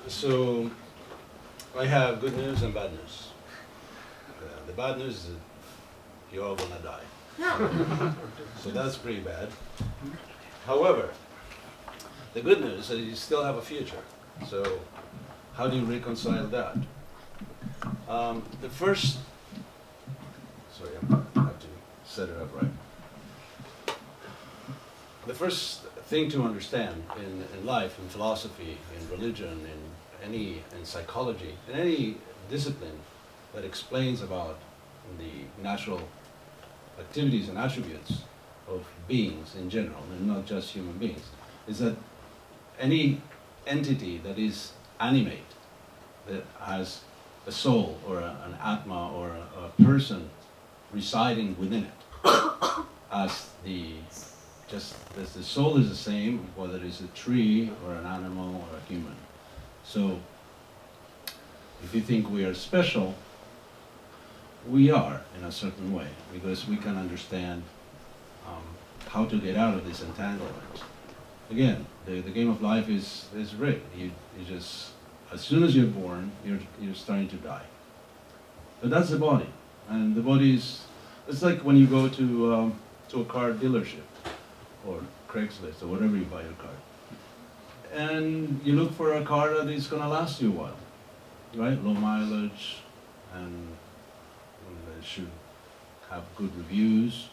So I have good news and bad news. The bad news is that you're all gonna die. So that's pretty bad. However, the good news is that you still have a future. So how do you reconcile that? The first, sorry, I have to set it up right. The first thing to understand in life, in philosophy, in religion, in psychology, in any discipline that explains about the natural activities and attributes of beings in general, and not just human beings, is that any entity that is animate, that has a soul or an atma or a person residing within it, as the soul is the same whether it's a tree or an animal or a human. So if you think we are special, we are in a certain way, because we can understand how to get out of this entanglement. Again, the game of life is rigged. You just, as soon as you're born, you're starting to die. But that's the body, and the body is, it's like when you go to a car dealership or Craigslist or whatever you buy your car, and you look for a car that is going to last you a while, right? Low mileage, and it should have good reviews,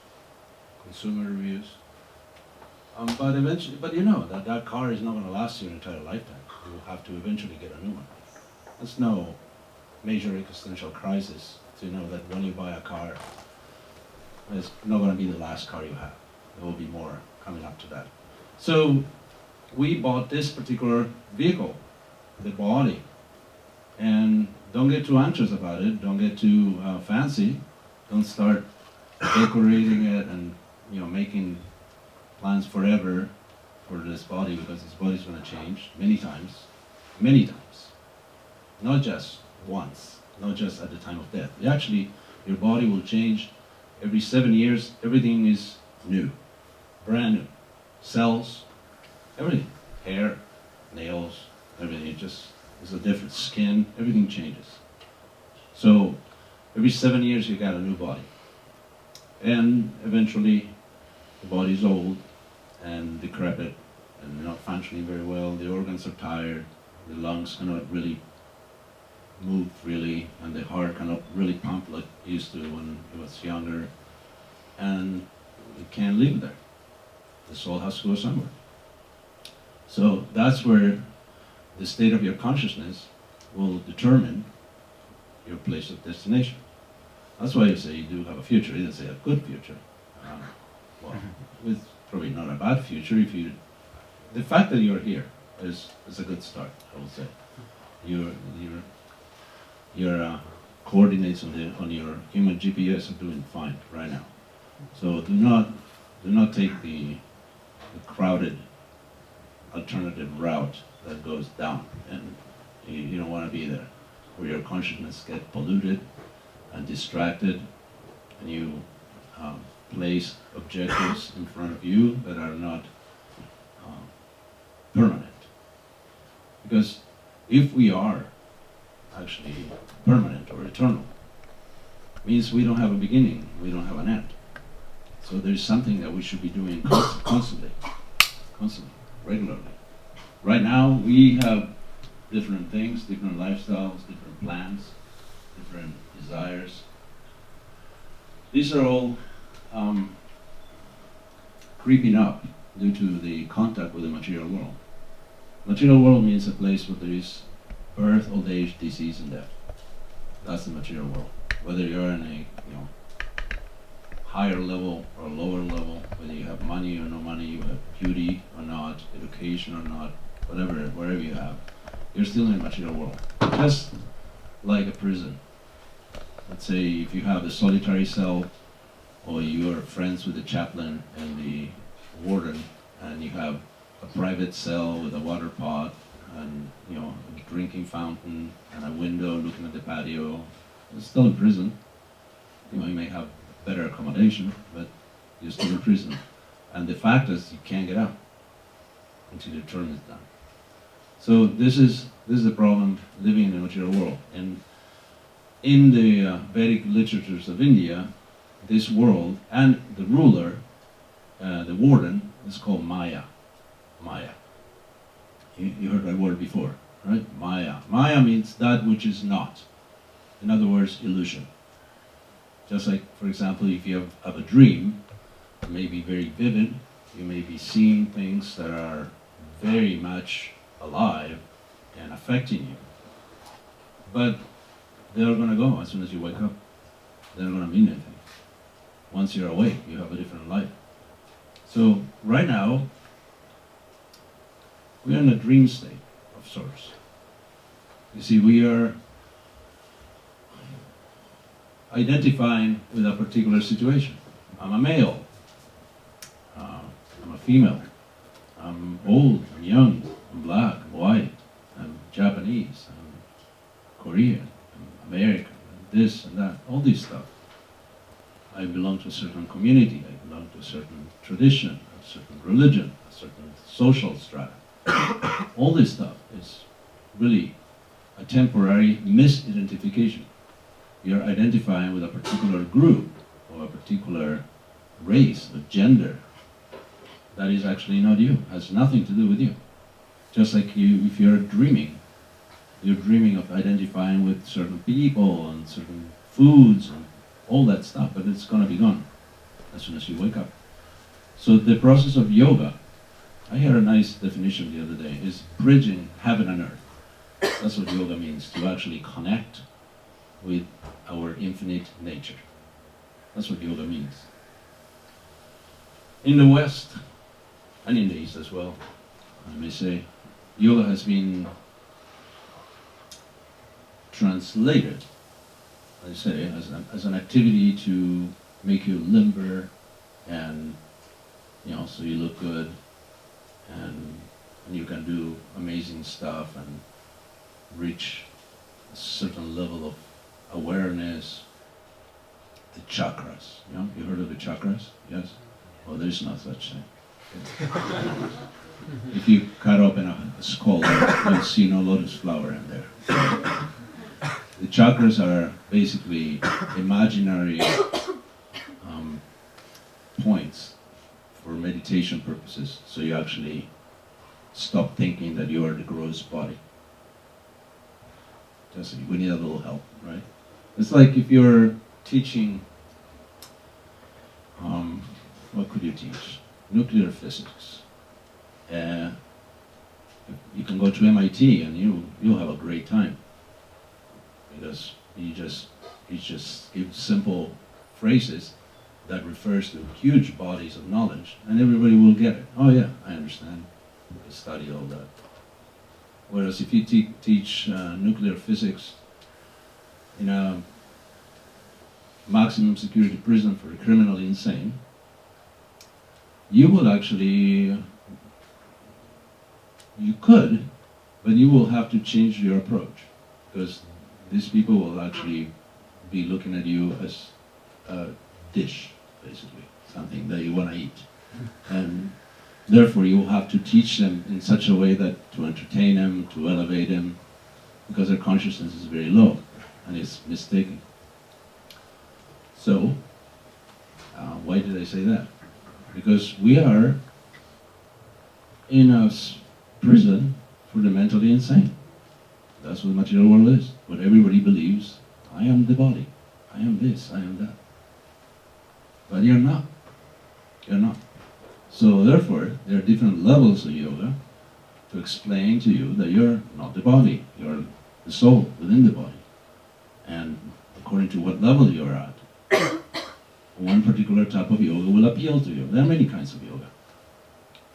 consumer reviews. But eventually, but you know that car is not going to last you your entire lifetime. You have to eventually get a new one. There's no major existential crisis to know that when you buy a car, it's not going to be the last car you have. There will be more coming up to that. So we bought this particular vehicle, the body, and don't get too anxious about it. Don't get too fancy. Don't start decorating it and making plans forever for this body, because this body's going to change many times, not just once, not just at the time of death. Actually, your body will change every 7 years. Everything is new, brand new. Cells, everything, hair, nails, everything. It just is a different skin. Everything changes. So every 7 years you got a new body, and eventually the body's old and decrepit and not functioning very well. The organs are tired. The lungs cannot really move freely, and the heart cannot really pump like it used to when it was younger, and it can't live there. The soul has to go somewhere. So that's where the state of your consciousness will determine your place of destination. That's why you say you do have a future. You didn't say a good future. Well, with probably not a bad future. The fact that you're here is a good start, I would say. Your coordinates on your human GPS are doing fine right now. So do not take the crowded alternative route that goes down, and you don't want to be there, where your consciousness gets polluted and distracted, and you place objectives in front of you that are not permanent. Because if we are actually permanent or eternal, it means we don't have a beginning, we don't have an end. So there's something that we should be doing constantly, regularly. Right now we have different things, different lifestyles, different plans, different desires. These are all creeping up due to the contact with the material world. Material world means a place where there is birth, old age, disease, and death. That's the material world. Whether you're in a higher level or lower level, whether you have money or no money, you have beauty or not, education or not, wherever you have, you're still in the material world. Just like a prison. Let's say if you have a solitary cell, or you're friends with the chaplain and the warden, and you have a private cell with a water pot and a drinking fountain and a window looking at the patio, it's still in prison. You may have better accommodation, but you're still in prison. And the fact is you can't get out until your term is done. So this is the problem living in the material world. And in the Vedic literatures of India, this world and the ruler, the warden, is called Maya. Maya. You heard that word before, right? Maya. Maya means that which is not. In other words, illusion. Just like, for example, if you have a dream, it may be very vivid, you may be seeing things that are very much alive and affecting you. But they're going to go as soon as you wake up. They're not going to mean anything. Once you're awake, you have a different life. So right now, we are in a dream state of sorts. You see, we are identifying with a particular situation. I'm a male. I'm a female. I'm old. I'm young. I'm black. I'm white. I'm Japanese. I'm Korean. I'm American. And this and that. All this stuff. I belong to a certain community. I belong to a certain tradition, a certain religion, a certain social strata. All this stuff is really a temporary misidentification. You're identifying with a particular group or a particular race or gender that is actually not you, has nothing to do with you. Just like you, if you're dreaming of identifying with certain people and certain foods and all that stuff, but it's going to be gone as soon as you wake up. So the process of yoga, I heard a nice definition the other day, is bridging heaven and earth. That's what yoga means, to actually connect with our infinite nature. That's what yoga means. In the West, and in the East as well, I may say, yoga has been translated, I say, as an activity to make you limber and, so you look good and you can do amazing stuff and reach a certain level of awareness. The chakras, you heard of the chakras? Yes? Well, there's no such thing. If you cut open a skull, you'll see no lotus flower in there. The chakras are basically imaginary points for meditation purposes, so you actually stop thinking that you are the gross body. Just we need a little help, right? It's like if you're teaching, what could you teach? Nuclear physics. You can go to MIT and you'll have a great time, because you just give simple phrases that refers to huge bodies of knowledge, and everybody will get it. Oh yeah, I understand. I studied all that. Whereas if you teach nuclear physics in a maximum security prison for the criminally insane, you will actually, you could, but you will have to change your approach, because these people will actually be looking at you as a dish, basically, something that you want to eat. And therefore you will have to teach them in such a way that to entertain them, to elevate them, because their consciousness is very low and it's mistaken. So, why did I say that? Because we are in a prison for the mentally insane. That's what the material world is. What everybody believes, I am the body, I am this, I am that. But you're not. You're not. So therefore, there are different levels of yoga to explain to you that you're not the body, you're the soul within the body. And according to what level you're at, one particular type of yoga will appeal to you. There are many kinds of yoga.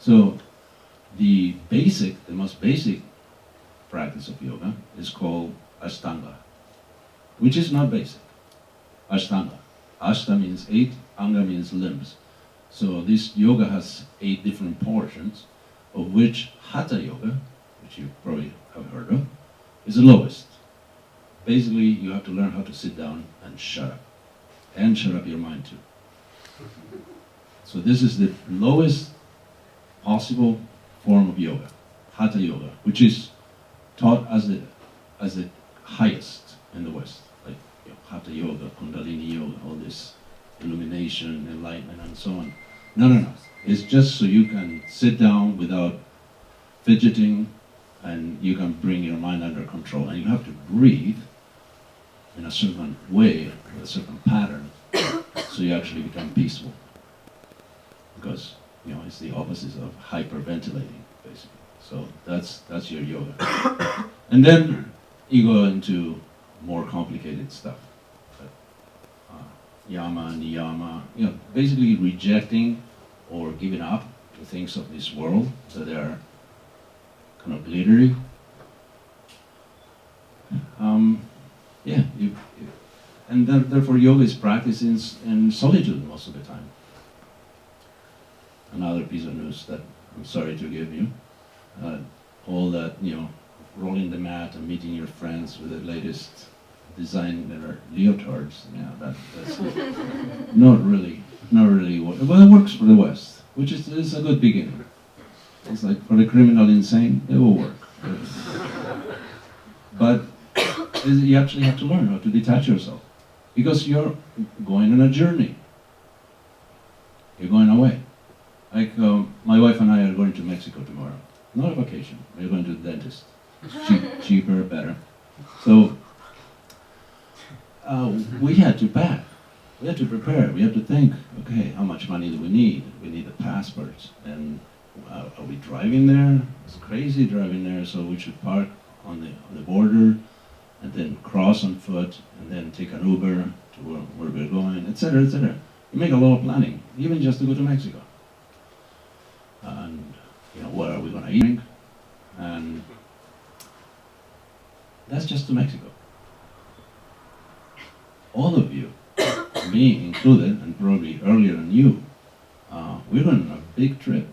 So the most basic practice of yoga is called Ashtanga, which is not basic. Ashtanga. Ashta means 8, Anga means limbs. So this yoga has 8 different portions, of which Hatha yoga, which you probably have heard of, is the lowest. Basically, you have to learn how to sit down and shut up. And shut up your mind too. So this is the lowest possible form of yoga, Hatha yoga, which is taught as the highest in the West, like Hatha Yoga, Kundalini Yoga, all this illumination, enlightenment, and so on. No, no, no. It's just so you can sit down without fidgeting, and you can bring your mind under control. And you have to breathe in a certain way, with a certain pattern, so you actually become peaceful. Because it's the opposite of hyperventilating, basically. So that's your yoga. And then you go into more complicated stuff, like yama, niyama, basically rejecting or giving up to things of this world that are kind of glittery. And therefore yoga is practiced in solitude most of the time. Another piece of news that I'm sorry to give you, all that, rolling the mat and meeting your friends with the latest design that are leotards, that's not really, well, it works for the West, which is a good beginning. It's like for the criminal insane, it will work. But you actually have to learn how to detach yourself, because you're going on a journey. You're going away. Like my wife and I are going to Mexico tomorrow. Not a vacation. We're going to the dentist. It's cheaper, better. So we had to pack. We had to prepare. We had to think. Okay, how much money do we need? We need the passports. And are we driving there? It's crazy driving there. So we should park on the border, and then cross on foot, and then take an Uber to where we're going, etc., etc. You make a lot of planning, even just to go to Mexico. And what are we going to eat? And that's just to Mexico. All of you, me included, and probably earlier than you, we're on a big trip.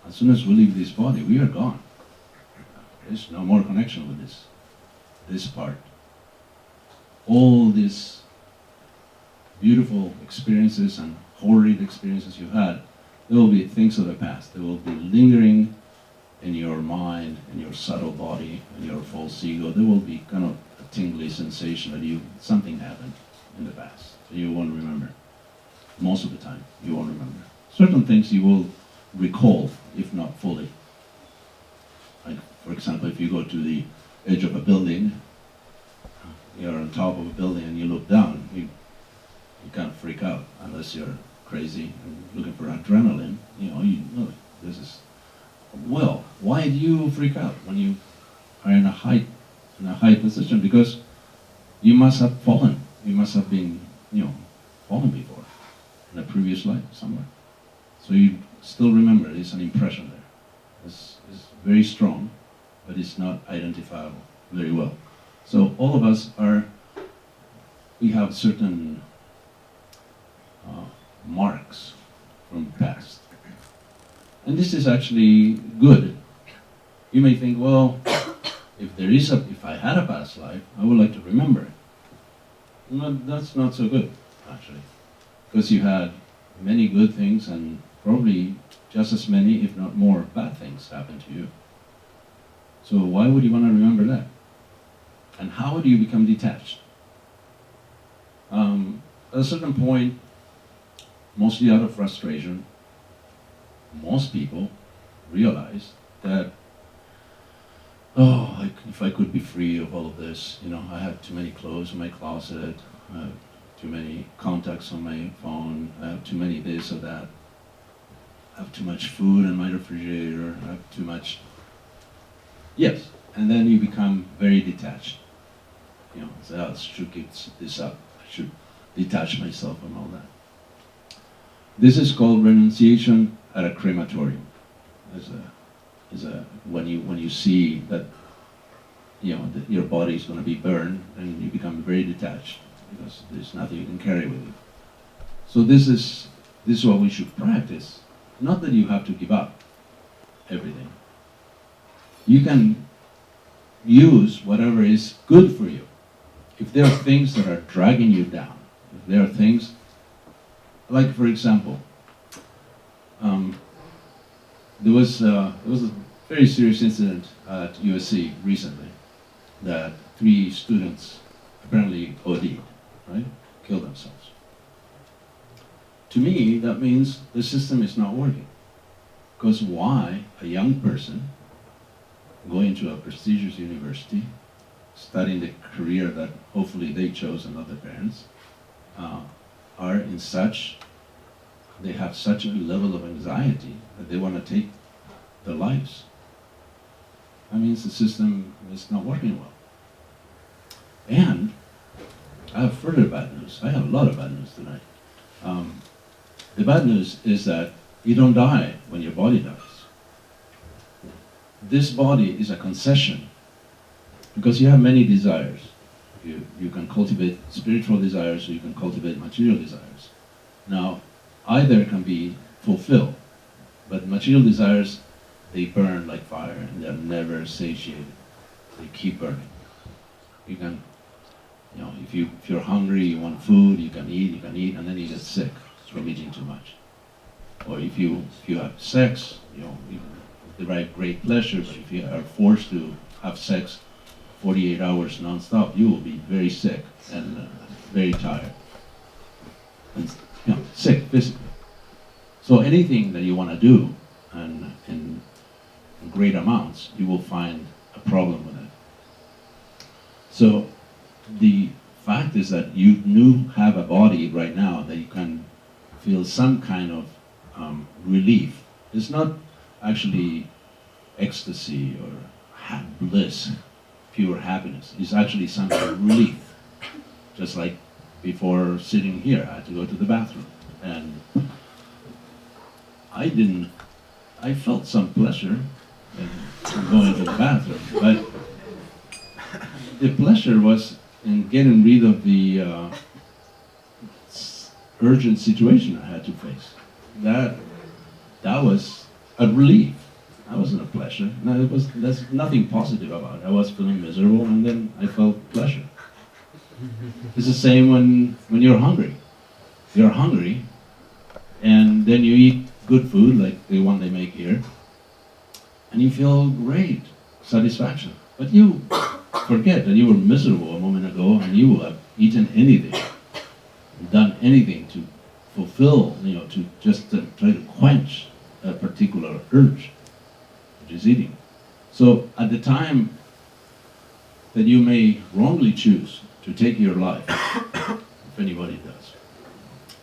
As soon as we leave this body, we are gone. There's no more connection with this part. All these beautiful experiences and horrid experiences you had, there will be things of the past. They will be lingering in your mind, in your subtle body, in your false ego. There will be kind of a tingly sensation that something happened in the past. So you won't remember. Most of the time, you won't remember. Certain things you will recall, if not fully. Like, for example, if you go to the edge of a building, you're on top of a building and you look down, you can't freak out unless you're crazy and looking for adrenaline. This is, well, why do you freak out when you are in a high position? Because you must have fallen. You must have been, fallen before in a previous life somewhere. So you still remember. There's an impression there. It's very strong, but it's not identifiable very well. So all of us we have certain marks from the past. And this is actually good. You may think, well, if I had a past life, I would like to remember it. No, that's not so good, actually. Because you had many good things and probably just as many, if not more, bad things happen to you. So why would you want to remember that? And how do you become detached? At a certain point, mostly out of frustration, most people realize that, if I could be free of all of this, I have too many clothes in my closet, I have too many contacts on my phone, I have too many this or that, I have too much food in my refrigerator, I have too much. Yes, and then you become very detached. Say, I should keep this up, I should detach myself from all that. This is called renunciation at a crematorium. When you see that your body is going to be burned, and you become very detached because there's nothing you can carry with you. So this is what we should practice. Not that you have to give up everything. You can use whatever is good for you. If there are things that are dragging you down, if there are things, like for example, there was a very serious incident at USC recently that 3 students apparently OD'd, right? Killed themselves. To me, that means the system is not working. Because why a young person going to a prestigious university, studying the career that hopefully they chose and not their parents, are in such, they have such a level of anxiety that they want to take their lives. That means the system is not working well. And I have further bad news. I have a lot of bad news tonight. The bad news is that you don't die when your body dies. This body is a concession because you have many desires. You can cultivate spiritual desires or you can cultivate material desires. Now, either can be fulfilled, but material desires, they burn like fire and they're never satiated. They keep burning. You can, if you're hungry, you want food, you can eat, and then you get sick from eating too much. Or if you have sex, you derive great pleasure, but if you are forced to have sex 48 hours non-stop, you will be very sick and very tired. And sick physically. So anything that you want to do, and in great amounts, you will find a problem with it. So the fact is that you have a body right now that you can feel some kind of relief. It's not actually ecstasy or bliss, pure happiness. It's actually some kind of relief. Just like before sitting here, I had to go to the bathroom. And I felt some pleasure in going to the bathroom, but the pleasure was in getting rid of the urgent situation I had to face. That was a relief. That wasn't a pleasure. No, there's nothing positive about it. I was feeling miserable and then I felt pleasure. It's the same when you're hungry. You're hungry and then you eat good food like the one they make here and you feel great satisfaction. But you forget that you were miserable a moment ago and you will have eaten anything, done anything to fulfill, to just try to quench a particular urge, which is eating. So at the time that you may wrongly choose to take your life, if anybody does,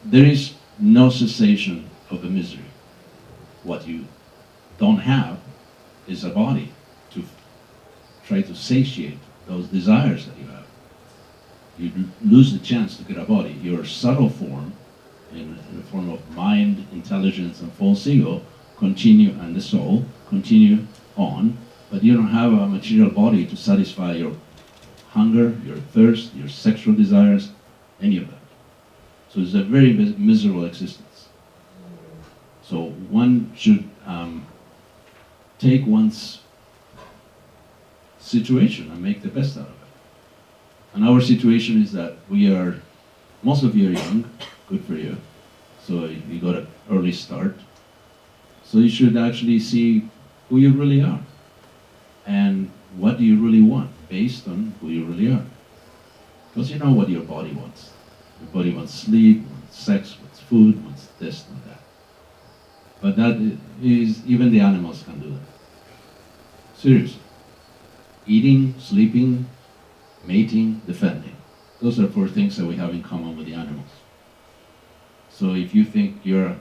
there is no cessation of the misery. What you don't have is a body to try to satiate those desires that you have. You lose the chance to get a body. Your subtle form, in the form of mind, intelligence, and false ego, and the soul continue on, but you don't have a material body to satisfy your hunger, your thirst, your sexual desires, any of that. So it's a very miserable existence. So one should take one's situation and make the best out of it. And our situation is that most of you are young, good for you. So you got an early start. So you should actually see who you really are. And what do you really want based on who you really are. Because you know what your body wants. Your body wants sleep, wants sex, wants food, wants this and that. But that is, even the animals can do that. Seriously. Eating, sleeping, mating, defending. Those are 4 things that we have in common with the animals. So if you think you're,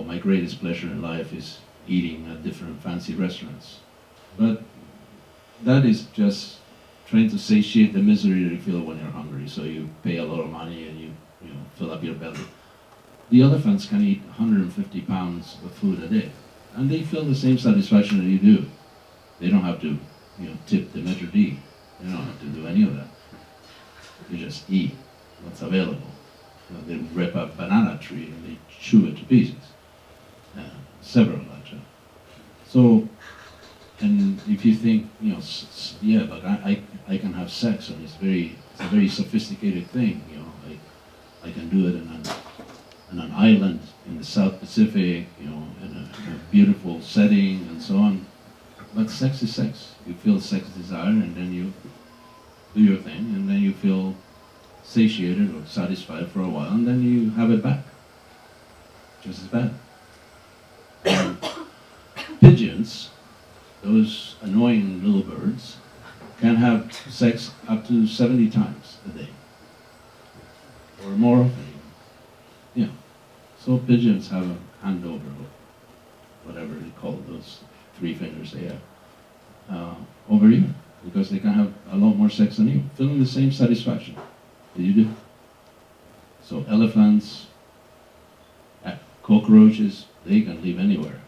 my greatest pleasure in life is eating at different fancy restaurants. But that is just trying to satiate the misery that you feel when you're hungry. So you pay a lot of money and you fill up your belly. The elephants can eat 150 pounds of food a day. And they feel the same satisfaction that you do. They don't have to, tip the maitre d'. They don't have to do any of that. They just eat what's available. They rip a banana tree and they chew it to pieces. Several, actually. So, and if you think, but I can have sex and it's a very sophisticated thing, I can do it in an island in the South Pacific, in a beautiful setting and so on. But sex is sex. You feel sex desire and then you do your thing and then you feel satiated or satisfied for a while and then you have it back. Just as bad. And pigeons, those annoying little birds, can have sex up to 70 times a day. Or more often even. Yeah. So pigeons have a handover of whatever they call those 3 fingers they have over you. Because they can have a lot more sex than you. Feeling the same satisfaction that you do. So elephants, cockroaches, they can live anywhere.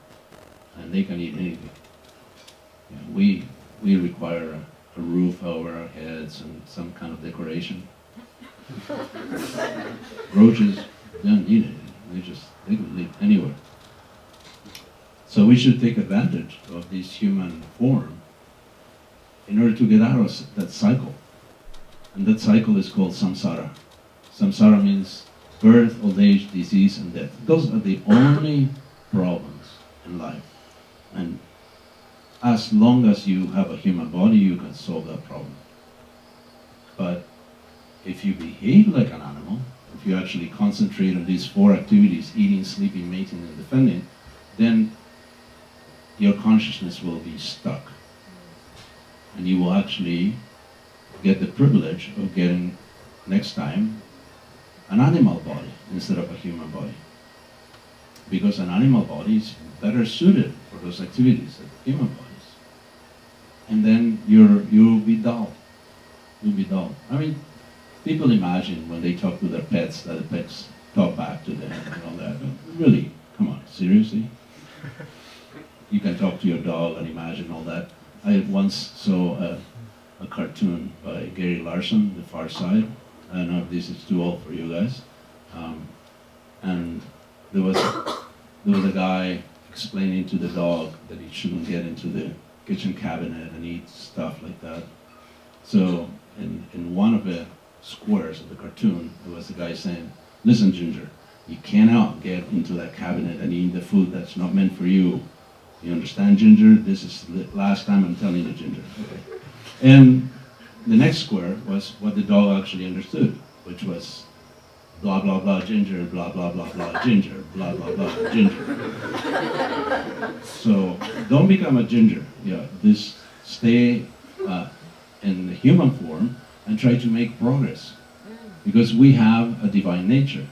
And they can eat anything. You know, we require a roof over our heads and some kind of decoration. Roaches don't need it. They can live anywhere. So we should take advantage of this human form in order to get out of that cycle. And that cycle is called samsara. Samsara means birth, old age, disease, and death. Those are the only problems in life. And as long as you have a human body, you can solve that problem. But if you behave like an animal, if you actually concentrate on these 4 activities, eating, sleeping, mating, and defending, then your consciousness will be stuck. And you will actually get the privilege of getting, next time, an animal body instead of a human body. Because an animal body is better suited for those activities than human bodies. And then you'll be dull. You'll be dull. I mean, people imagine when they talk to their pets that the pets talk back to them and all that. But really, come on, seriously? You can talk to your dog and imagine all that. I once saw a cartoon by Gary Larson, The Far Side. I don't know if this is too old for you guys. And there was a guy explaining to the dog that he shouldn't get into the kitchen cabinet and eat stuff like that. So in one of the squares of the cartoon, there was a guy saying, "Listen, Ginger, you cannot get into that cabinet and eat the food that's not meant for you. You understand, Ginger? This is the last time I'm telling you, Ginger." Okay. And the next square was what the dog actually understood, which was blah, blah, blah, Ginger, blah, blah, blah, blah, Ginger, blah, blah, blah, Ginger. So don't become a ginger. Yeah, just stay in the human form and try to make progress. Because we have a divine nature.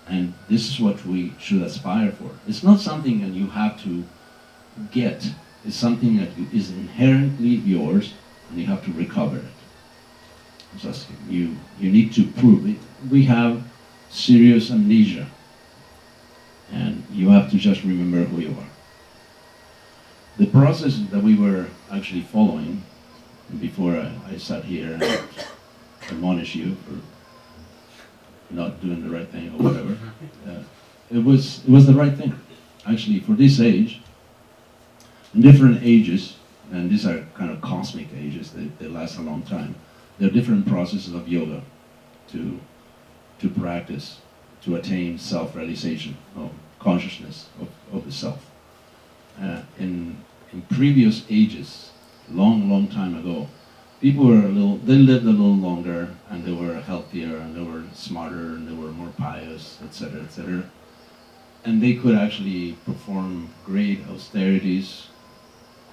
And this is what we should aspire for. It's not something that you have to get. It's something that is inherently yours, and you have to recover it. Just you need to prove it. We have serious amnesia, and you have to just remember who you are. The process that we were actually following before I sat here and admonish you for not doing the right thing or whatever, it was the right thing. Actually, for this age, in different ages, and these are kind of cosmic ages, they last a long time, there are different processes of yoga to practice, to attain self-realization, of consciousness of the self. In previous ages, long time ago, people were they lived a little longer, and they were healthier, and they were smarter, and they were more pious, etc., etc. And they could actually perform great austerities,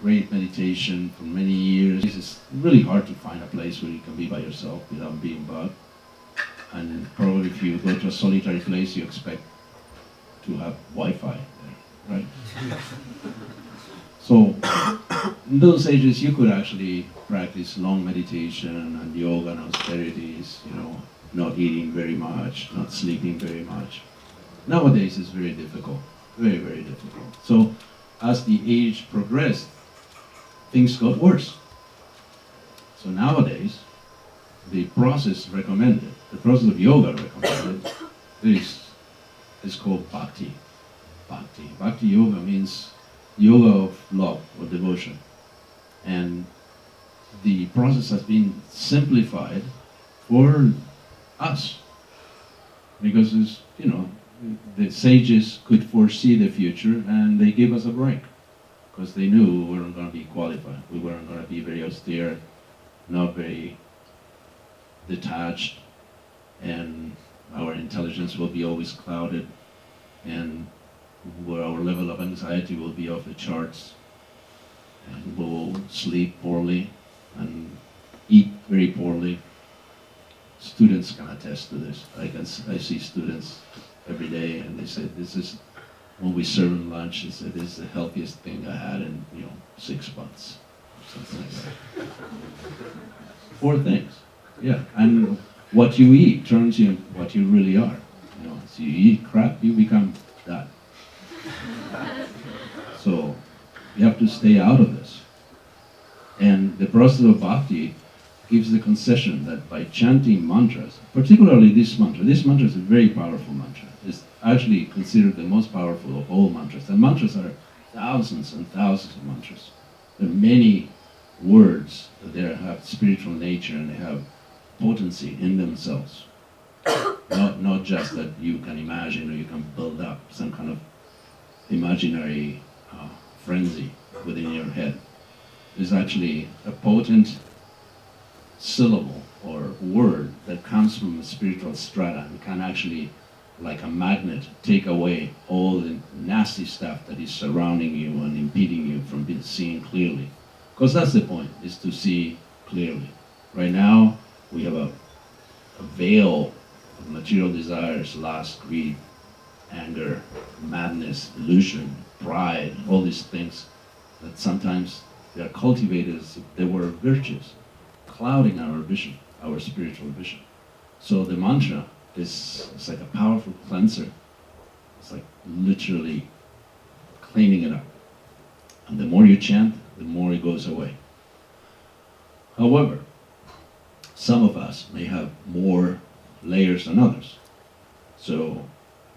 great meditation for many years. It's really hard to find a place where you can be by yourself without being bugged. And probably if you go to a solitary place, you expect to have Wi-Fi there, right? So in those ages, you could actually practice long meditation and yoga and austerities, not eating very much, not sleeping very much. Nowadays, it's very difficult, very, very difficult. So as the age progressed, things got worse. So nowadays, the process recommended, the process of yoga recommended, is called bhakti. Bhakti. Bhakti yoga means yoga of love or devotion. And the process has been simplified for us. Because it's, the sages could foresee the future, and they gave us a break because they knew we weren't going to be qualified. We weren't going to be very austere, not very detached, and our intelligence will be always clouded, and where our level of anxiety will be off the charts, and we'll sleep poorly and eat very poorly. Students can attest to this. I see students every day, and they say, this is, when we serve them lunch, they say, this is the healthiest thing I had in, 6 months, something like that. 4 things, yeah. And what you eat turns you what you really are. So you eat crap, you become that. So you have to stay out of this. And the process of bhakti gives the concession that by chanting mantras, particularly this mantra is a very powerful mantra. It's actually considered the most powerful of all mantras. And mantras are thousands and thousands of mantras. There are many words that they have spiritual nature and they have potency in themselves. Not just that you can imagine or you can build up some kind of imaginary frenzy within your head. There's actually a potent syllable or word that comes from a spiritual strata and can actually, like a magnet, take away all the nasty stuff that is surrounding you and impeding you from seeing clearly. Because that's the point, is to see clearly. Right now, we have a veil of material desires, lust, greed, anger, madness, illusion, pride, all these things that sometimes they are cultivated as if they were virtues, clouding our vision, our spiritual vision. So the mantra is like a powerful cleanser. It's like literally cleaning it up. And the more you chant, the more it goes away. However, some of us may have more layers than others. So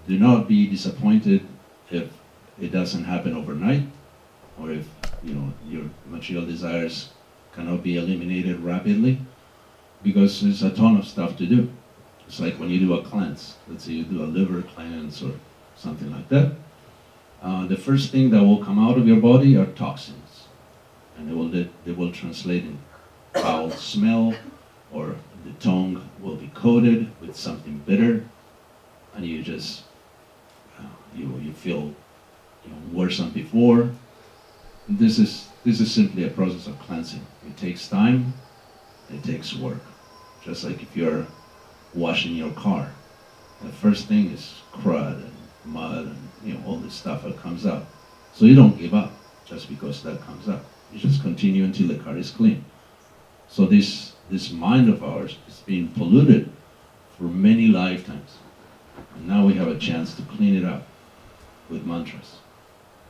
do not be disappointed if it doesn't happen overnight, or if your material desires cannot be eliminated rapidly, because there's a ton of stuff to do. It's like when you do a cleanse. Let's say you do a liver cleanse or something like that. The first thing that will come out of your body are toxins, and they will translate in foul smell, or the tongue will be coated with something bitter, and you just you feel worse than before. This is simply a process of cleansing. It takes time, it takes work. Just like if you're washing your car, the first thing is crud and mud and all this stuff that comes up. So you don't give up just because that comes up. You just continue until the car is clean. So this mind of ours is being polluted for many lifetimes. And now we have a chance to clean it up with mantras.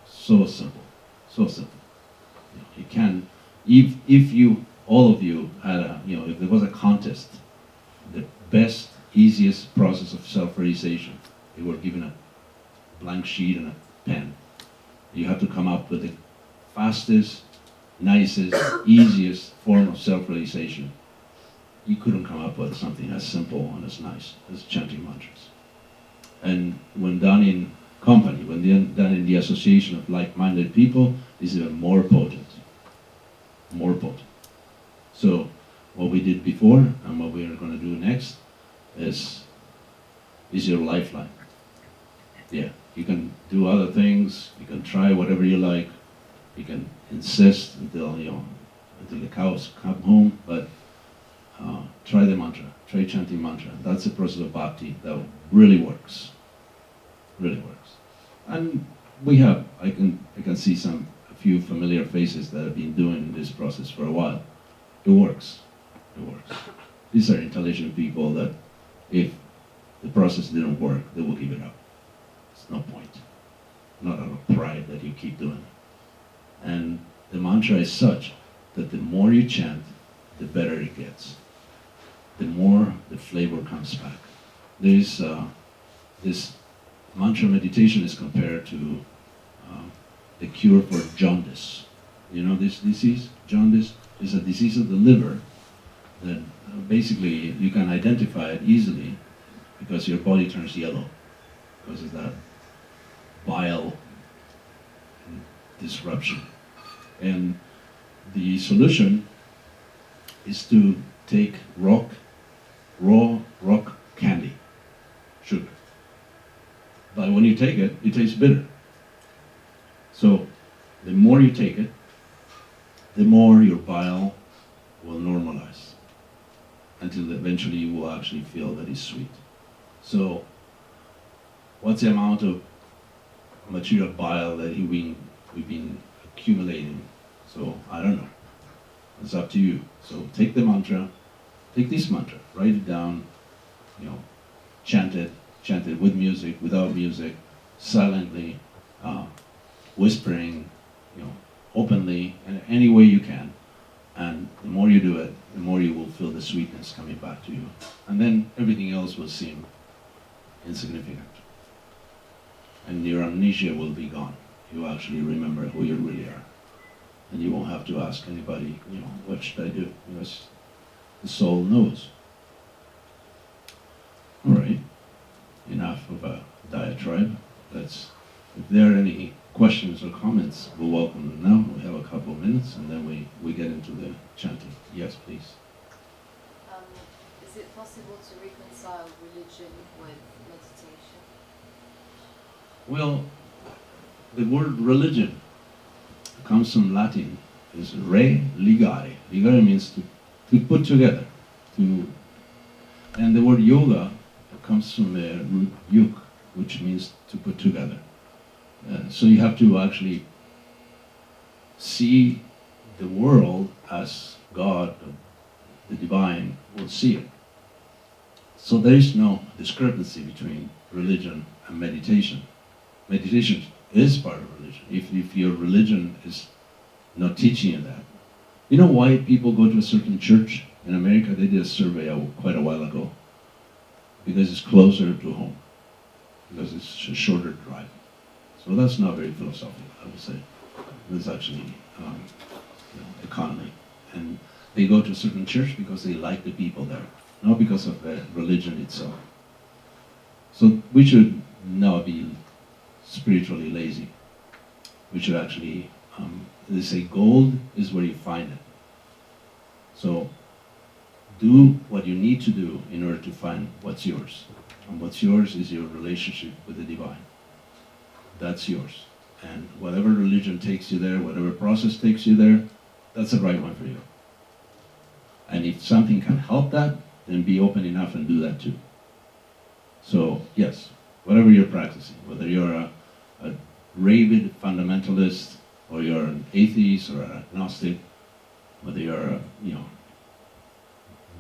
So simple, so simple. You can, if you, all of you had if there was a contest, the best, easiest process of self-realization, you were given a blank sheet and a pen. You have to come up with the fastest, nicest, easiest form of self-realization. You couldn't come up with something as simple and as nice as chanting mantras. And when done in company, when done in the association of like-minded people, is even more potent. More potent. So what we did before and what we are going to do next is your lifeline. Yeah, you can do other things, you can try whatever you like, you can insist until the cows come home, but try the mantra, try chanting mantra. That's the process of bhakti that really works. Really works. And we have, I can see a few familiar faces that have been doing this process for a while. It works. It works. These are intelligent people that if the process didn't work, they will give it up. It's no point. Not out of pride that you keep doing it. And the mantra is such that the more you chant, the better it gets. The more the flavor comes back. This mantra meditation is compared to the cure for jaundice. You know this disease? Jaundice is a disease of the liver that basically you can identify it easily because your body turns yellow. because of that bile disruption. And the solution is to take raw rock candy, sugar. But when you take it, it tastes bitter. So the more you take it, the more your bile will normalize until eventually you will actually feel that it's sweet. So what's the amount of material bile that we've been accumulating? So I don't know. It's up to you. So take the mantra, take this mantra, write it down, chant it with music, without music, silently, whispering, openly, in any way you can. And the more you do it, the more you will feel the sweetness coming back to you. And then everything else will seem insignificant. And your amnesia will be gone. You will actually remember who you really are. And you won't have to ask anybody, what should I do? Because the soul knows. All right, enough of a diatribe. If there are any questions or comments, we'll welcome them now. We have a couple of minutes, and then we get into the chanting. Yes, please. Is it possible to reconcile religion with meditation? Well, the word religion comes from Latin. It's re ligare. Ligare means to put together. And the word yoga comes from the root yuk, which means to put together. So you have to actually see the world as God, the divine, will see it. So there is no discrepancy between religion and meditation. Meditation is part of religion. If your religion is not teaching you that. You know why people go to a certain church? In America, they did a survey quite a while ago. Because it's closer to home. Because it's a shorter drive. So that's not very philosophical, I would say. It's actually economy. And they go to a certain church because they like the people there, not because of the religion itself. So we should not be spiritually lazy. We should actually, they say gold is where you find it. So do what you need to do in order to find what's yours. And what's yours is your relationship with the divine. That's yours. And whatever religion takes you there, whatever process takes you there, that's the right one for you. And if something can help that, then be open enough and do that too. So yes, whatever you're practicing, whether you're a rabid fundamentalist, or you're an atheist or an agnostic, whether you're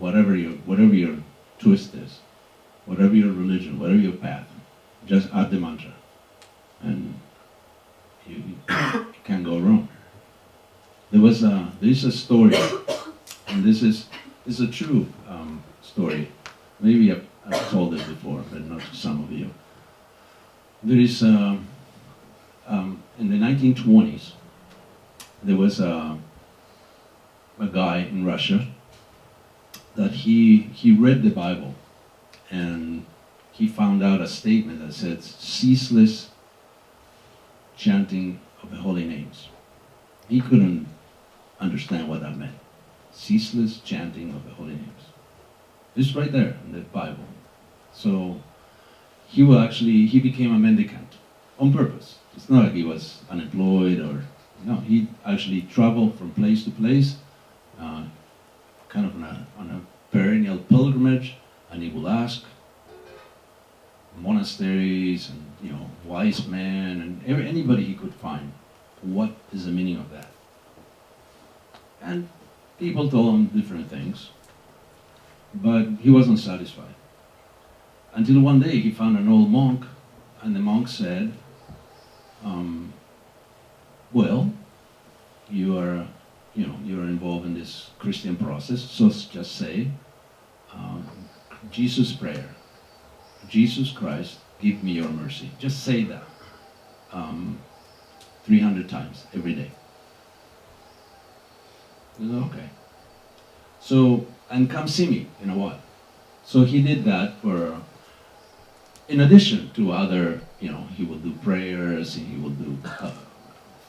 whatever your twist is, whatever your religion, whatever your path, just add the mantra, and you can't go wrong. There's a story, and this is a true story. Maybe I've told it before, but not to some of you. There is in the 1920s, there was a guy in Russia that he read the Bible, and he found out a statement that said ceaseless chanting of the holy names. He couldn't understand what that meant. Ceaseless chanting of the holy names. It's right there in the Bible. So he became a mendicant on purpose. It's not like he was unemployed or, he actually traveled from place to place, kind of on a perennial pilgrimage, and he would ask monasteries and wise men and anybody he could find, what is the meaning of that? And people told him different things, but he wasn't satisfied. Until one day he found an old monk, and the monk said, well, you're involved in this Christian process, so just say, Jesus' prayer, Jesus Christ, give me your mercy. Just say that 300 times every day. He said, okay. So, and come see me in a while. So he did that for in addition to other, he will do prayers, he will do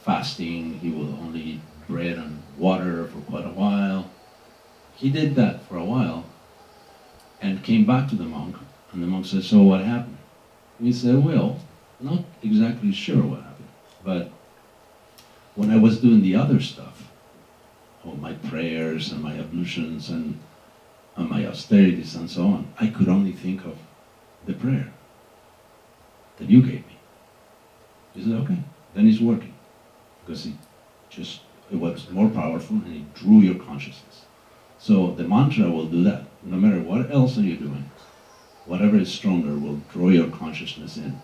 fasting, he will only eat bread and water for quite a while. He did that for a while and came back to the monk, and the monk said, so what happened? And he said, well, not exactly sure what happened, but when I was doing the other stuff, all my prayers and my ablutions and my austerities and so on, I could only think of the prayer that you gave me. He said, okay, then it's working. Because it was more powerful and it drew your consciousness. So the mantra will do that. No matter what else are you doing, whatever is stronger will draw your consciousness in.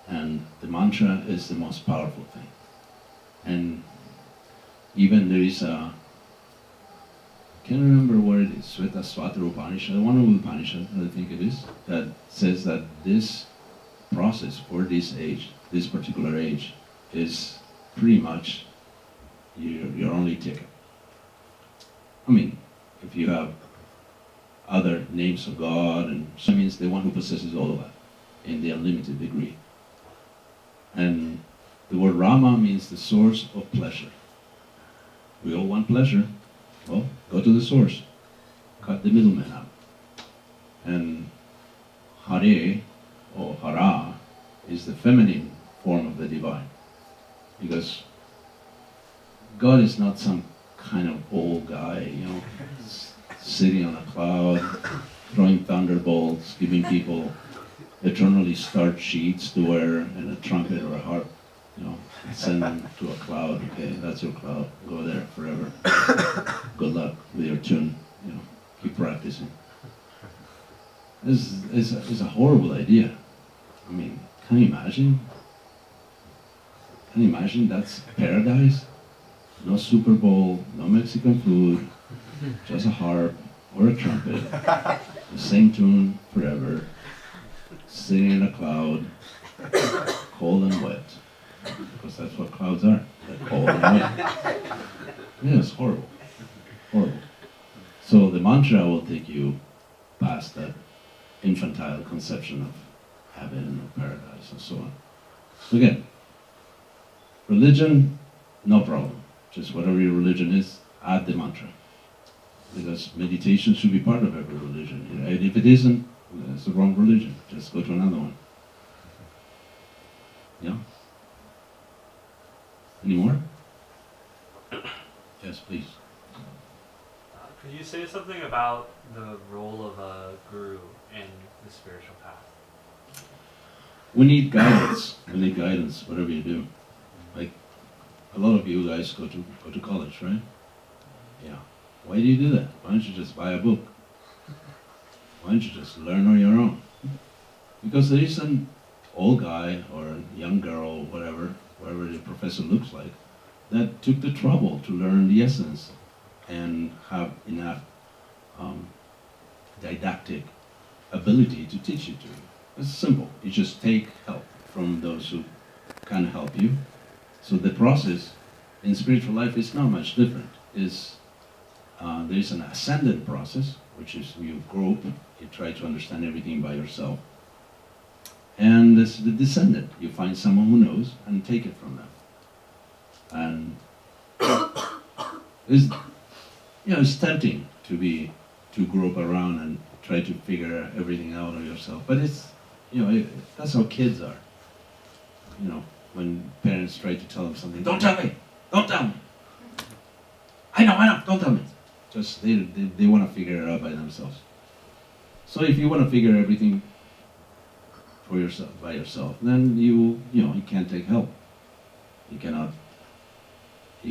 And the mantra is the most powerful thing. And even there is I can't remember where it is, Svetasvatara Upanishad, one of the Upanishads, I think it is, that says that this process for this age, this particular age, is pretty much your only ticket. I mean, if you have other names of God, and so it means the one who possesses all of that in the unlimited degree. And the word Rama means the source of pleasure. We all want pleasure. Well, go to the source. Cut the middleman out. And Hare, or Hara, is the feminine form of the divine. Because God is not some kind of old guy, sitting on a cloud, throwing thunderbolts, giving people eternally starched sheets to wear, and a trumpet or a harp, send them to a cloud. Okay, that's your cloud. Go there forever. Good luck with your tune. Keep practicing. This is a horrible idea. I mean, can you imagine? Can you imagine that's paradise? No Super Bowl, no Mexican food, just a harp or a trumpet, the same tune forever, sitting in a cloud, cold and wet, because that's what clouds are, they're cold and wet. Yeah, it's horrible, horrible. So the mantra will take you past that infantile conception of heaven or paradise and so on. So again, religion, no problem. Just whatever your religion is, add the mantra. Because meditation should be part of every religion. And if it isn't, it's the wrong religion. Just go to another one. Yeah? Any more? Yes, please. Could you say something about the role of a guru in the spiritual path? We need guidance. We need guidance, whatever you do. Like, a lot of you guys go to college, right? Yeah. Why do you do that? Why don't you just buy a book? Why don't you just learn on your own? Because there is an old guy or a young girl, whatever the professor looks like, that took the trouble to learn the essence and have enough didactic ability to teach it to you. It's simple. You just take help from those who can help you. So the process in spiritual life is not much different. There is an ascendant process, which is you grope, you try to understand everything by yourself. And there's the descendant. You find someone who knows and take it from them. And it's tempting to grope around and try to figure everything out of yourself. But that's how kids are. When parents try to tell them something, don't tell me, I know, don't tell me. Just they want to figure it out by themselves. So if you want to figure everything for yourself, by yourself, then you can't take help. You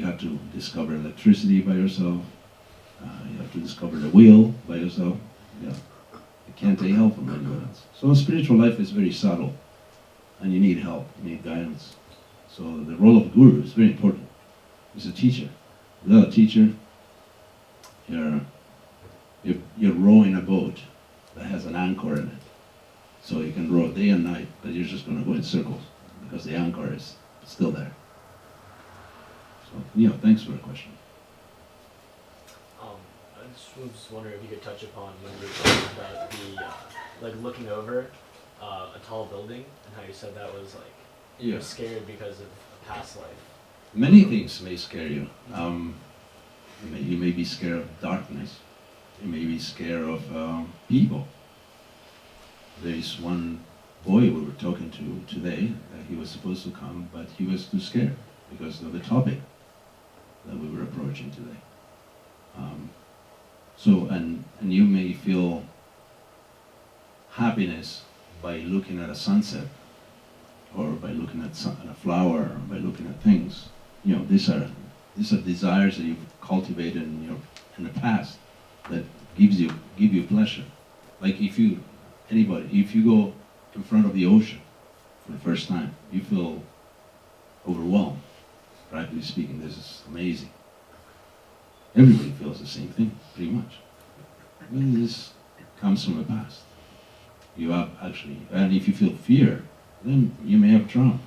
have to discover electricity by yourself. You have to discover the wheel by yourself. You can't take help from anyone else. So spiritual life is very subtle. And you need help, you need guidance. So the role of guru is very important. He's a teacher. Without a teacher, you're rowing a boat that has an anchor in it. So you can row day and night, but you're just going to go in circles because the anchor is still there. So, thanks for the question. I just was wondering if you could touch upon when you were talking about the looking over a tall building and how you said that was like Yeah. you're scared because of a past life. Many things may scare you. You may be scared of darkness. You may be scared of people. There is one boy we were talking to today. He was supposed to come, but he was too scared because of the topic that we were approaching today. And you may feel happiness by looking at a sunset, or by looking at a flower, or by looking at things. You know, these are desires that you've cultivated in the past that give you pleasure. Like if you go in front of the ocean for the first time, you feel overwhelmed. Practically speaking, this is amazing. Everybody feels the same thing, pretty much. This comes from the past. You have actually, and if you feel fear, then you may have trauma.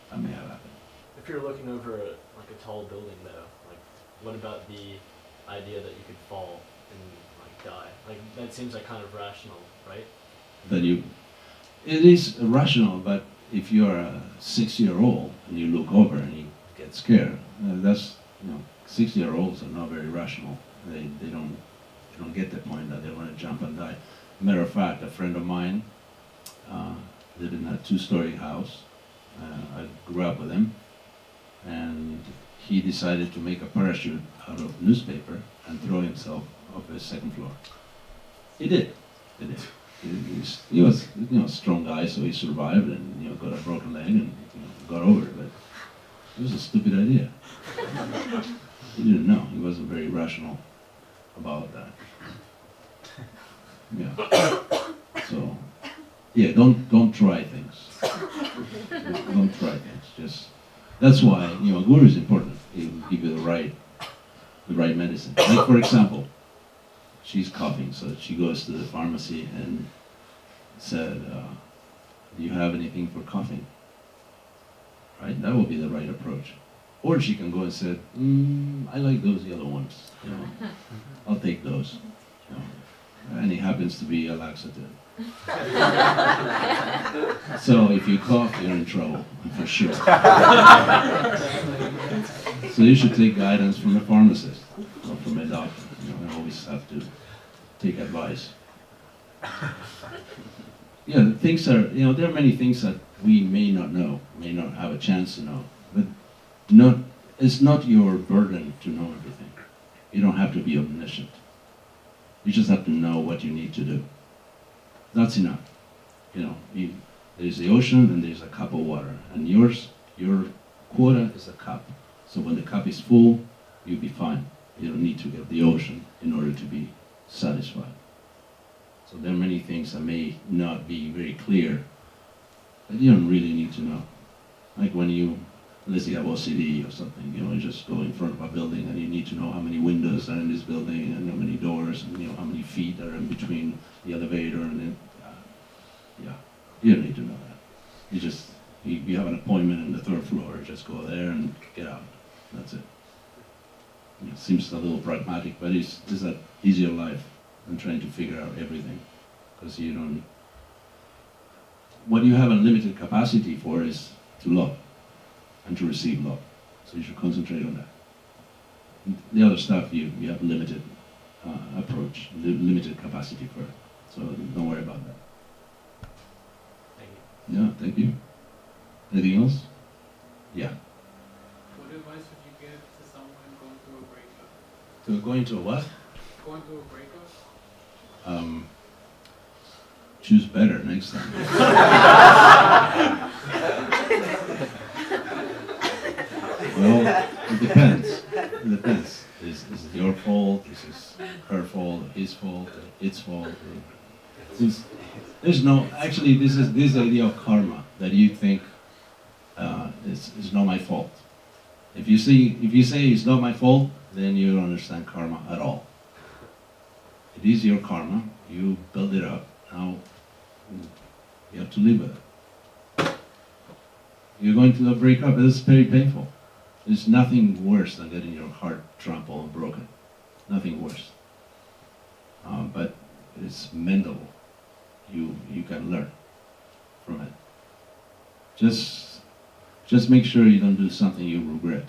That may have happened. If you're looking over like a tall building though, like what about the idea that you could fall and like die? Like that seems like kind of rational, right? It is rational, but if you're a 6-year-old and you look over and you get scared, that's, 6-year-olds are not very rational. They don't get the point that they want to jump and die. Matter of fact, a friend of mine lived in a 2-story house. I grew up with him, and he decided to make a parachute out of newspaper and throw himself off the 2nd floor. He did. He was a strong guy, so he survived and got a broken leg and got over it. But it was a stupid idea. He didn't know. He wasn't very rational about that. Yeah. So, yeah, don't try things. Don't try things. That's why guru is important. He will give you the right medicine. Like for example, she's coughing, so she goes to the pharmacy and said, "Do you have anything for coughing?" Right? That would be the right approach. Or she can go and say, "I like those yellow ones. I'll take those." And it happens to be a laxative. So if you cough, you're in trouble, for sure. So you should take guidance from a pharmacist or from a doctor. You always have to take advice. Yeah, things are, there are many things that we may not know, may not have a chance to know, but it's not your burden to know everything. You don't have to be omniscient. You just have to know what you need to do. That's enough. There's the ocean and there's a cup of water, and your quota is a cup. So when the cup is full, you'll be fine. You don't need to get the ocean in order to be satisfied. So there are many things that may not be very clear that you don't really need to know. Like when let's say you have OCD or something, you just go in front of a building and you need to know how many windows are in this building and how many doors and how many feet are in between the elevator and then, you don't need to know that. You have an appointment on the 3rd floor, just go there and get out. That's it. It seems a little pragmatic, but it's an easier life than trying to figure out everything. Because what you have a limited capacity for is to love and to receive love. So you should concentrate on that. The other stuff, you have limited approach, limited capacity for it. So don't worry about that. Thank you. Yeah, thank you. Anything else? Yeah. What advice would you give to someone going through a breakup? To go into a what? Going through a breakup? Choose better next time. Well, it depends. It depends. Is it your fault? Is this her fault? His fault? Its fault? There's no. Actually, this is this idea of karma that you think is not my fault. If you say it's not my fault, then you don't understand karma at all. It is your karma. You build it up. Now you have to live with it. You're going to break up. It's very painful. There's nothing worse than getting your heart trampled and broken. Nothing worse. But it's mental. You can learn. from it. Just make sure you don't do something you regret.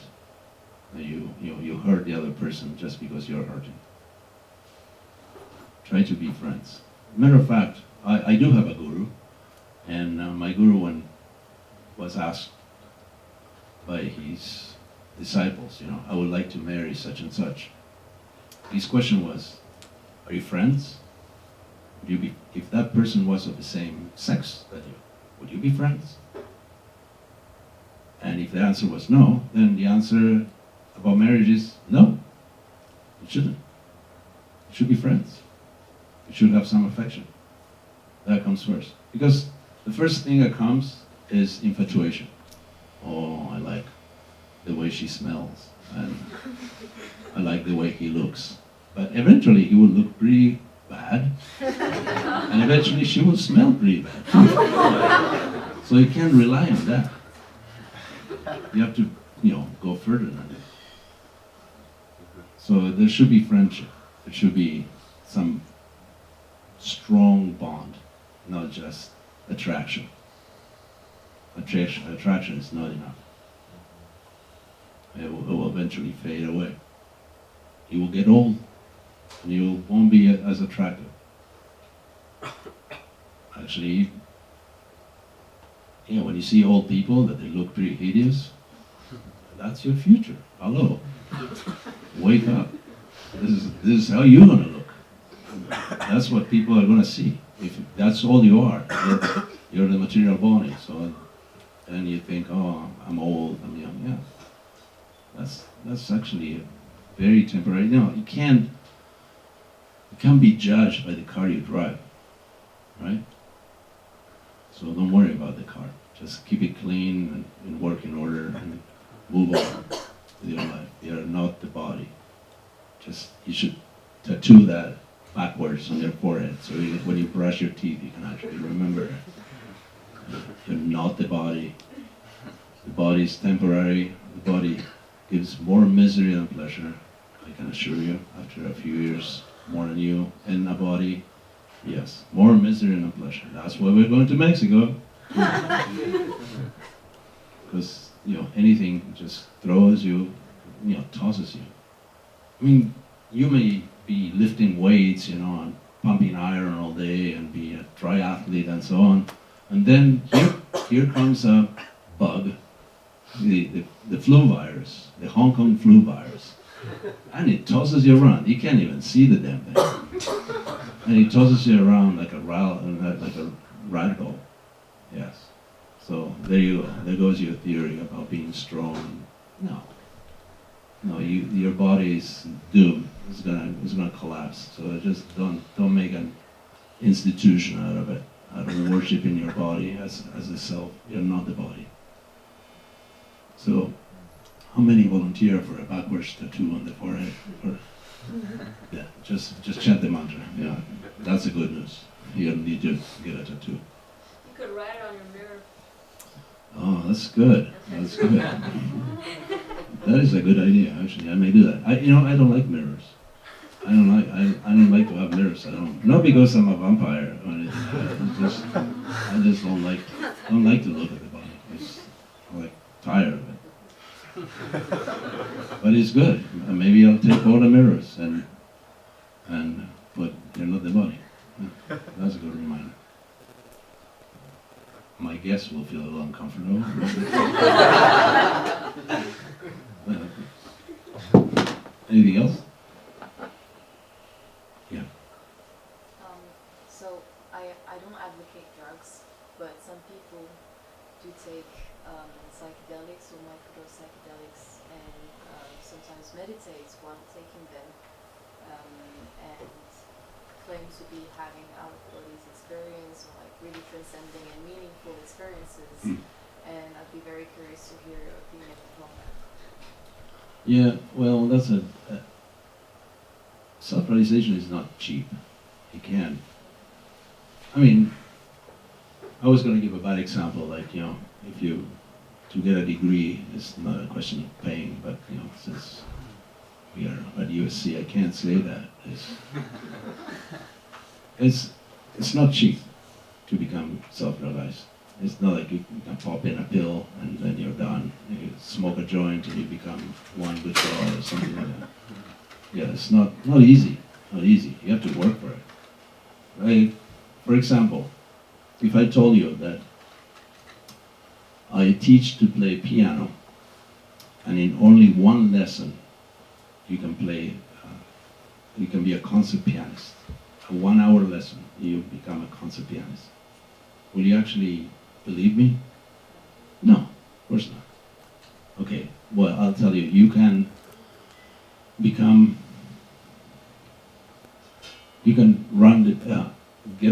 That you hurt the other person just because you're hurting. Try to be friends. Matter of fact, I do have a guru, and my guru, when was asked by his disciples, I would like to marry such and such. His question was, are you friends? Would you be, if that person was of the same sex that you, would you be friends? And if the answer was no, then the answer about marriage is no. You shouldn't. You should be friends. You should have some affection. That comes first. Because the first thing that comes is infatuation. Oh, I like the way she smells, and I like the way he looks. But eventually he will look pretty bad, and eventually she will smell pretty bad. So you can't rely on that. You have to, go further than that. So there should be friendship. There should be some strong bond, not just attraction. Attraction is not enough. It will eventually fade away. You will get old, and you won't be as attractive. Actually, when you see old people that they look pretty hideous, that's your future. Hello, wake up. This is how you're gonna look. That's what people are gonna see. If that's all you are, you're the material body. So then you think, oh, I'm old, I'm young. Yeah, that's actually very temporary. You can't be judged by the car you drive, right? So don't worry about the car. Just keep it clean and work in order and move on with your life. You're not the body. You should tattoo that backwards on your forehead, so when you brush your teeth, you can actually remember it. You're not the body. The body is temporary. The body gives more misery than pleasure, I can assure you, after a few years, more than you in a body. Yes, more misery than pleasure. That's why we're going to Mexico. Because, anything just throws you, tosses you. I mean, you may be lifting weights, and pumping iron all day and be a triathlete and so on. And then here comes a bug, the flu virus, the Hong Kong flu virus. And it tosses you around. You can't even see the damn thing. And it tosses you around like a rag doll. Yes. So there you go. There goes your theory about being strong. No, your body is doomed. It's gonna collapse. So just don't make an institution out of it, out of worshiping your body as a self. You're not the body. So, how many volunteer for a backwards tattoo on the forehead? Yeah, just chant the mantra. Yeah, that's the good news. You don't need to get a tattoo. You could write it on your mirror. Oh, that's good. That's good. That is a good idea. Actually, I may do that. I don't like mirrors. I don't like to have mirrors at home. Not because I'm a vampire or anything. I just don't like to look at the body. I'm like tired of it. But it's good. Maybe I'll take all the mirrors and put you're not the body. Yeah, that's a good reminder. My guests will feel a little uncomfortable. Anything else? Yeah. So I don't advocate drugs, but some people do take psychedelics or microdose psychedelics and sometimes meditate while taking them and claim to be having out-of-bodies experience or like really transcending and meaningful experiences. And I'd be very curious to hear your opinion on that. Yeah, well, that's self-realization is not cheap. You can't. I mean, I was going to give a bad example, like, if you, to get a degree, it's not a question of paying, but, since we are at USC, I can't say that. It's not cheap to become self-realized. It's not like you can pop in a pill and then you're done. You smoke a joint and you become one withdrawal or something like that. Yeah, it's not easy. Not easy. You have to work for it. Right? For example, if I told you that I teach to play piano, and in only one lesson you can play, you can be a concert pianist. A 1 hour lesson, you become a concert pianist. Will you actually believe me? No, of course not. Okay, well, I'll tell you, you can get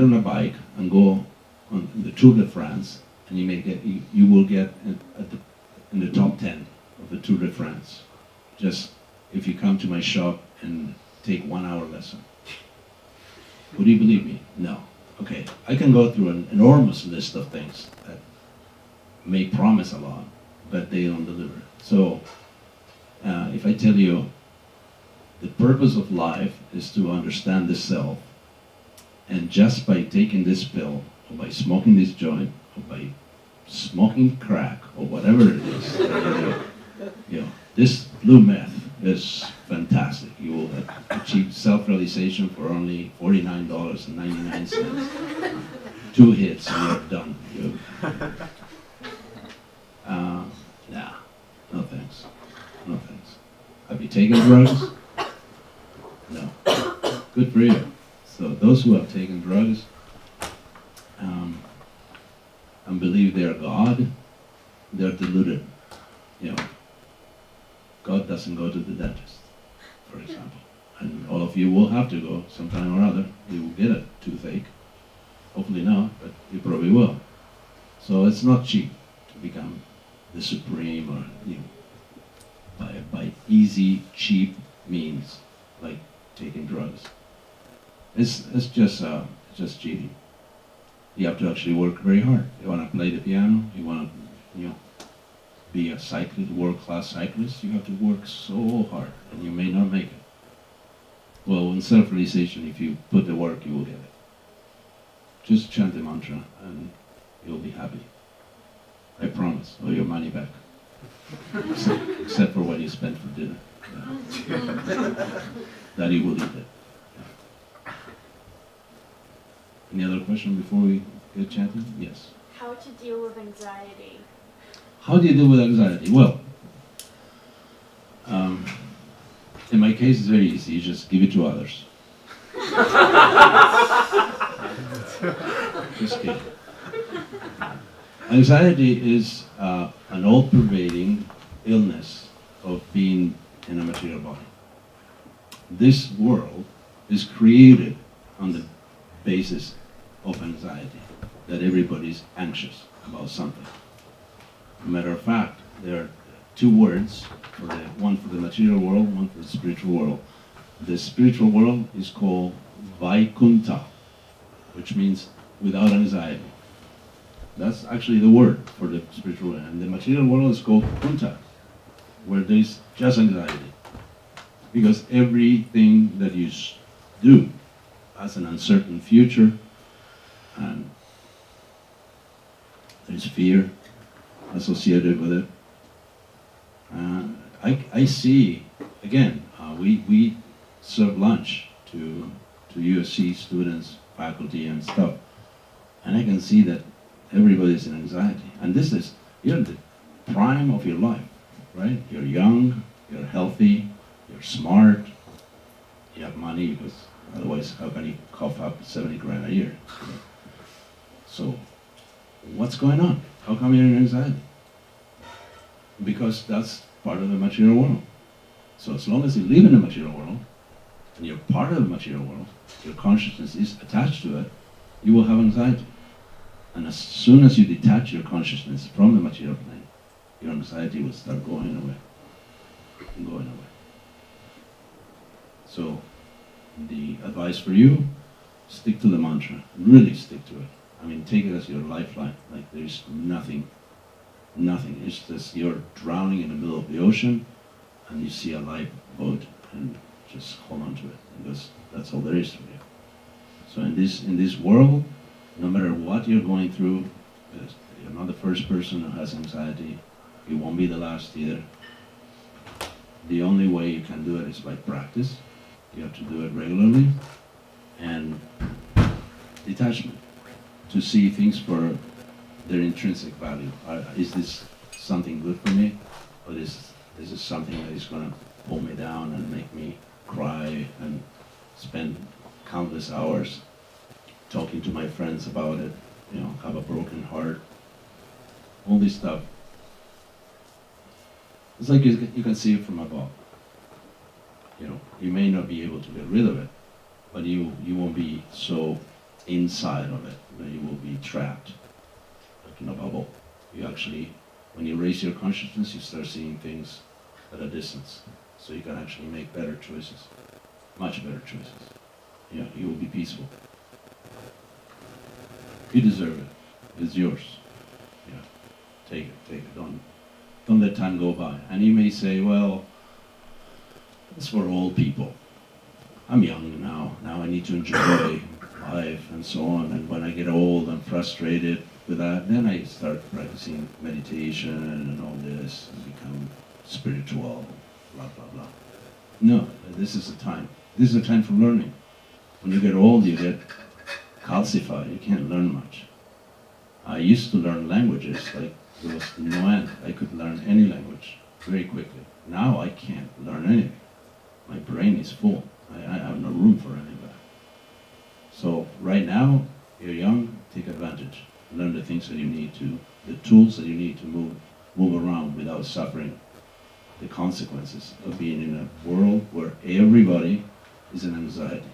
on a bike and go on the Tour de France, and you will get in the top 10 of the Tour de France. Just if you come to my shop and take 1 hour lesson. Would you believe me? No. Okay, I can go through an enormous list of things that may promise a lot, but they don't deliver. So, if I tell you the purpose of life is to understand the self, and just by taking this pill, or by smoking this joint, or by smoking crack, or whatever it is, this blue meth is fantastic. You will achieve self-realization for only $49.99. 2 hits and you're done. Nah, no thanks. No thanks. Have you taken drugs? No. Good for you. So those who have taken drugs and believe they're God, they're deluded. God doesn't go to the dentist, for example. And all of you will have to go sometime or other. You will get a toothache. Hopefully not, but you probably will. So it's not cheap to become the supreme or by easy, cheap means, like taking drugs. It's just cheating. You have to actually work very hard. You want to play the piano, you want to, be a world-class cyclist, you have to work so hard, and you may not make it. Well, in self-realization, if you put the work, you will get it. Just chant the mantra, and you'll be happy. I promise, or your money back. Except for what you spent for dinner. Yeah. That you will eat it. Yeah. Any other question before we get chanting? Yes. How to deal with anxiety? How do you deal with anxiety? Well, in my case, it's very easy. You just give it to others. Just kidding. Anxiety is an all-pervading illness of being in a material body. This world is created on the basis of anxiety, that everybody's anxious about something. Matter of fact, there are 2 words, one for the material world, one for the spiritual world. The spiritual world is called Vaikuntha, which means without anxiety. That's actually the word for the spiritual world. And the material world is called Kunta, where there's just anxiety. Because everything that you do has an uncertain future, and there's fear associated with it. I see, again, we serve lunch to USC students, faculty and stuff, and I can see that everybody's in anxiety. And you're in the prime of your life, right? You're young, you're healthy, you're smart, you have money, because otherwise how can you cough up 70 grand a year? So what's going on? How come you're in anxiety? Because that's part of the material world. So as long as you live in the material world, and you're part of the material world, your consciousness is attached to it, you will have anxiety. And as soon as you detach your consciousness from the material plane, your anxiety will start going away. Going away. So the advice for you, stick to the mantra. Really stick to it. I mean, take it as your lifeline. Like there's nothing. It's just you're drowning in the middle of the ocean and you see a lifeboat and just hold on to it, because that's all there is for you. So in this world, no matter what you're going through, because you're not the first person who has anxiety. You won't be the last either. The only way you can do it is by practice. You have to do it regularly. And detachment, to see things for their intrinsic value. Is this something good for me? Or is this something that is going to pull me down and make me cry and spend countless hours talking to my friends about it, have a broken heart, all this stuff. It's like you can see it from above. You may not be able to get rid of it, but you won't be so inside of it that you will be trapped, like in a bubble. You actually, when you raise your consciousness, you start seeing things at a distance, so you can actually make better choices, much better choices. You will be peaceful. You deserve it. It's yours. Take it. Don't let time go by. And you may say, well, it's for old people. I'm young now. Now I need to enjoy life and so on. And when I get old and frustrated with that, then I start practicing meditation and all this and become spiritual, blah, blah, blah. No, this is the time. This is the time for learning. When you get old, you get calcified. You can't learn much. I used to learn languages like there was no end. I could learn any language very quickly. Now I can't learn anything. My brain is full. I have no room for any of that. So right now, you're young, take advantage. Learn the things that you need to, the tools that you need to move around without suffering the consequences of being in a world where everybody is in anxiety.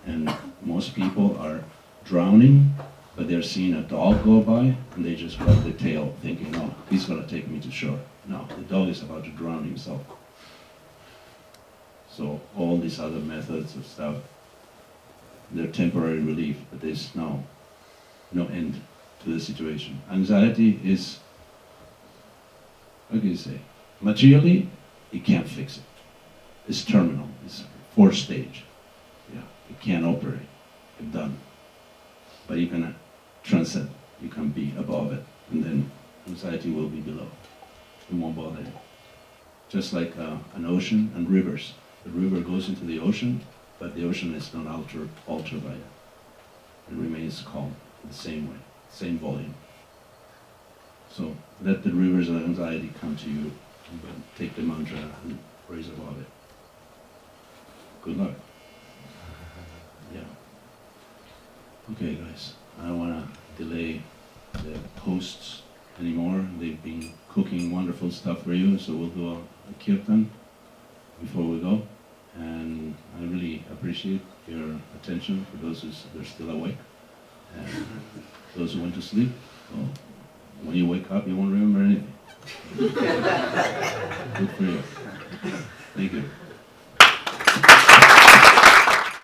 And most people are drowning, but they're seeing a dog go by and they just rub the tail thinking, oh, he's going to take me to shore. No, the dog is about to drown himself. So all these other methods of stuff, they're temporary relief, but there's no end to the situation. Anxiety is, what can you say? Materially, you can't fix it. It's terminal. It's 4th stage. It can't operate. It's done. But you can transcend. You can be above it, and then anxiety will be below. It won't bother you. Just like an ocean and rivers. The river goes into the ocean, but the ocean is not altered by it. It remains calm in the same way, same volume. So let the rivers of anxiety come to you, but take the mantra and raise above it. Good luck. Yeah. Okay, guys. I don't want to delay the hosts anymore. They've been cooking wonderful stuff for you, so we'll do a kirtan before we go. And I really appreciate your attention for those who are still awake. And those who went to sleep, well, when you wake up, you won't remember anything. Good for you. Thank you.